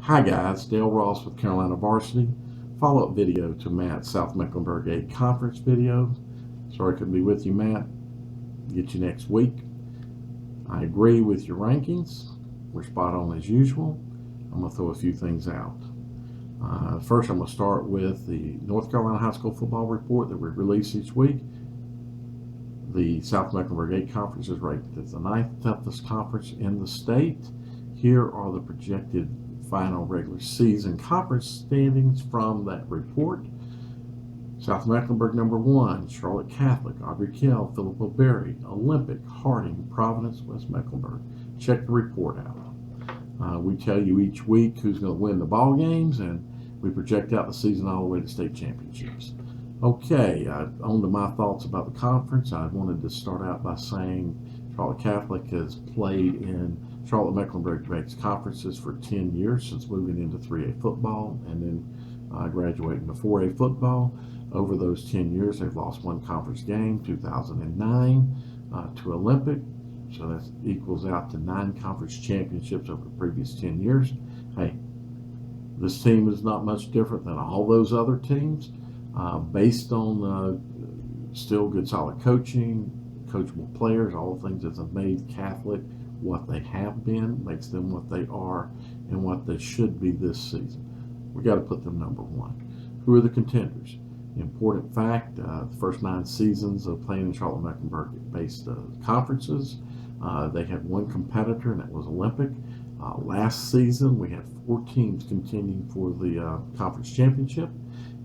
Hi guys, Dale Ross with Carolina Varsity. Follow-up video to Matt's South Mecklenburg 8 conference video. Sorry I couldn't be with you, Matt. Get you next week. I agree with your rankings. We're spot on as usual. I'm going to throw a few things out. First, I'm going to start with the North Carolina High School Football Report that we release each week. The South Mecklenburg 8 Conference is rated as the 9th toughest conference in the state. Here are the projected final regular season conference standings from that report. South Mecklenburg number 1, Charlotte Catholic, Aubrey Kell, Philip O'Berry, Olympic, Harding, Providence, West Mecklenburg. Check the report out. We tell you each week who's going to win the ball games, and we project out the season all the way to state championships. Okay, on to my thoughts about the conference. I wanted to start out by saying Charlotte Catholic has played in Charlotte Mecklenburg makes conferences for 10 years since moving into 3A football and then graduating to 4A football. Over those 10 years, they've lost one conference game, 2009 to Olympic. So that equals out to 9 conference championships over the previous 10 years. Hey, this team is not much different than all those other teams based on still good solid coaching, coachable players, all the things that have made Catholic what they have been, makes them what they are and what they should be this season. We got to put them number 1. Who are the contenders? The important fact, the first 9 seasons of playing in Charlotte Mecklenburg based conferences, they had one competitor, and that was Olympic. Last season we had 4 teams contending for the conference championship,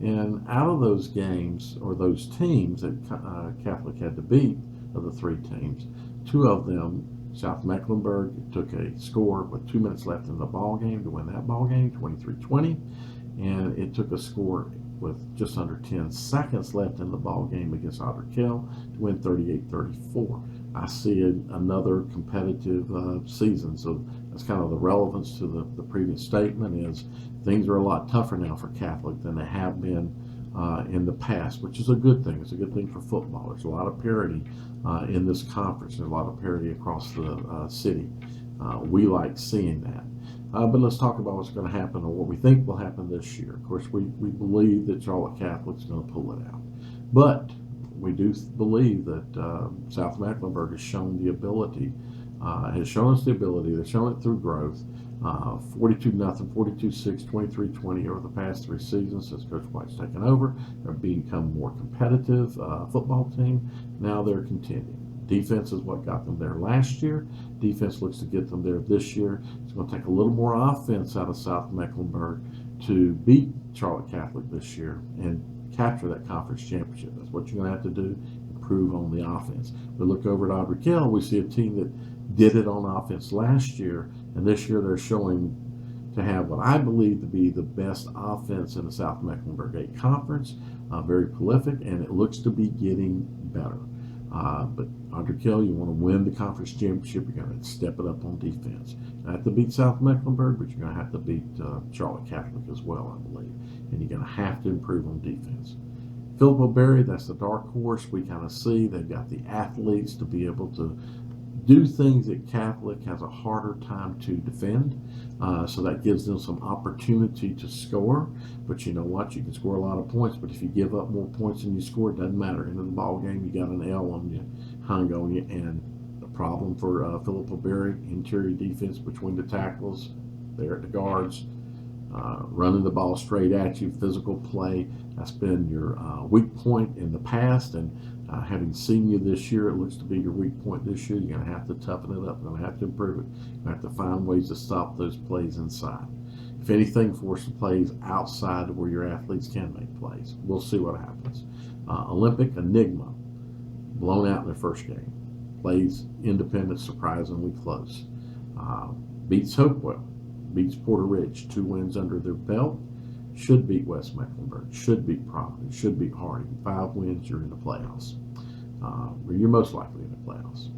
and out of those games, or those teams that Catholic had to beat, of the 3 teams, 2 of them, South Mecklenburg, took a score with 2 minutes left in the ball game to win that ball game, 23-20, and it took a score with just under 10 seconds left in the ball game against Aubrey Kell to win 38-34. I see another competitive season, so that's kind of the relevance to the previous statement is things are a lot tougher now for Catholic than they have been in the past, which is a good thing. It's a good thing for football. There's a lot of parity in this conference. There's a lot of parity across the city. We like seeing that. But let's talk about what's going to happen or what we think will happen this year. Of course, we believe that Charlotte Catholic's going to pull it out. But we do believe that South Mecklenburg has shown the ability, has shown us the ability, they've shown it through growth, 42-0, 42-6, 23-20 over the past 3 seasons since Coach White's taken over. They've become more competitive football team. Now they're contending. Defense is what got them there last year. Defense looks to get them there this year. It's going to take a little more offense out of South Mecklenburg to beat Charlotte Catholic this year and capture that conference championship. That's what you're going to have to do, improve on the offense. We look over at Aubrey Kell, we see a team that did it on offense last year, and this year they're showing to have what I believe to be the best offense in the South Mecklenburg 8 Conference. Very prolific, and it looks to be getting better. But Aubrey Kell, you want to win the conference championship, you're going to step it up on defense. You have to beat South Mecklenburg, but you're going to have to beat Charlotte Catholic as well, I believe. And you're going to have to improve on defense. Philip O'Berry, that's the dark horse. We kind of see they've got the athletes to be able to do things that Catholic has a harder time to defend. So that gives them some opportunity to score. But you know what? You can score a lot of points, but if you give up more points than you score, it doesn't matter. Into the ball game, you got an L on you, hung on you. And the problem for Philip O'Berry, interior defense between the tackles, there at the guards, running the ball straight at you, physical play. That's been your weak point in the past, and having seen you this year, it looks to be your weak point this year. You're going to have to toughen it up. You're going to have to improve it. You're going to have to find ways to stop those plays inside. If anything, force the plays outside of where your athletes can make plays. We'll see what happens. Olympic, Enigma, blown out in their first game. Plays independent, surprisingly close. Beats Hopewell. Beats Porter Ridge, 2 wins under their belt. Should beat West Mecklenburg, should beat Providence, should beat Harding. 5 wins, you're in the playoffs. Or you're most likely in the playoffs.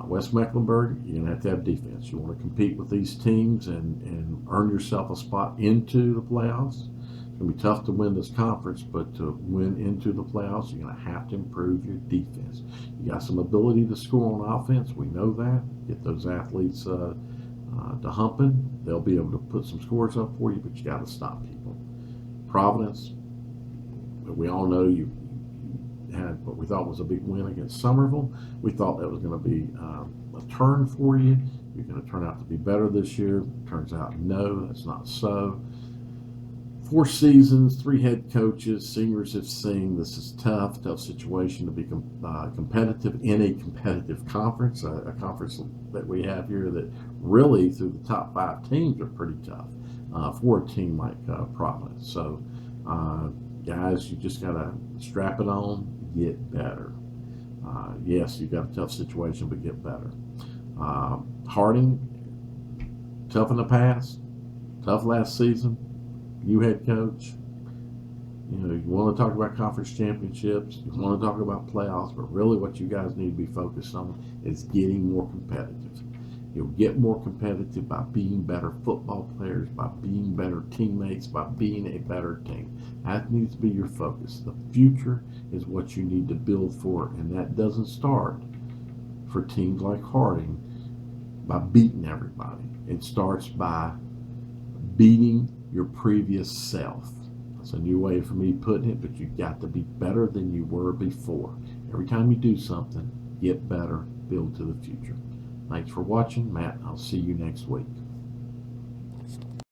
West Mecklenburg, you're going to have defense. You want to compete with these teams and earn yourself a spot into the playoffs. It's going to be tough to win this conference, but to win into the playoffs, you're going to have to improve your defense. You got some ability to score on offense. We know that. Get those athletes to humping. they'll be able to put some scores up for you, but you got to stop people. Providence, we all know you had what we thought was a big win against Somerville. We thought that was going to be a turn for you. You're going to turn out to be better this year. Turns out, no, that's not so. 4 seasons, 3 head coaches, seniors have seen this is tough situation to be competitive in a competitive conference, a conference that we have here that really through the top 5 teams are pretty tough for a team like Providence. So guys, you just got to strap it on, get better. Yes, you've got a tough situation, but get better. Harding, tough in the past, tough last season. New head coach. You know, you want to talk about conference championships, you want to talk about playoffs, but really what you guys need to be focused on is getting more competitive. You'll get more competitive by being better football players, by being better teammates, by being a better team. That needs to be your focus. The future is what you need to build for, and that doesn't start for teams like Harding by beating everybody. It starts by beating your previous self. That's a new way for me putting it, but you've got to be better than you were before. Every time you do something, get better, build to the future. Thanks for watching, Matt. I'll see you next week.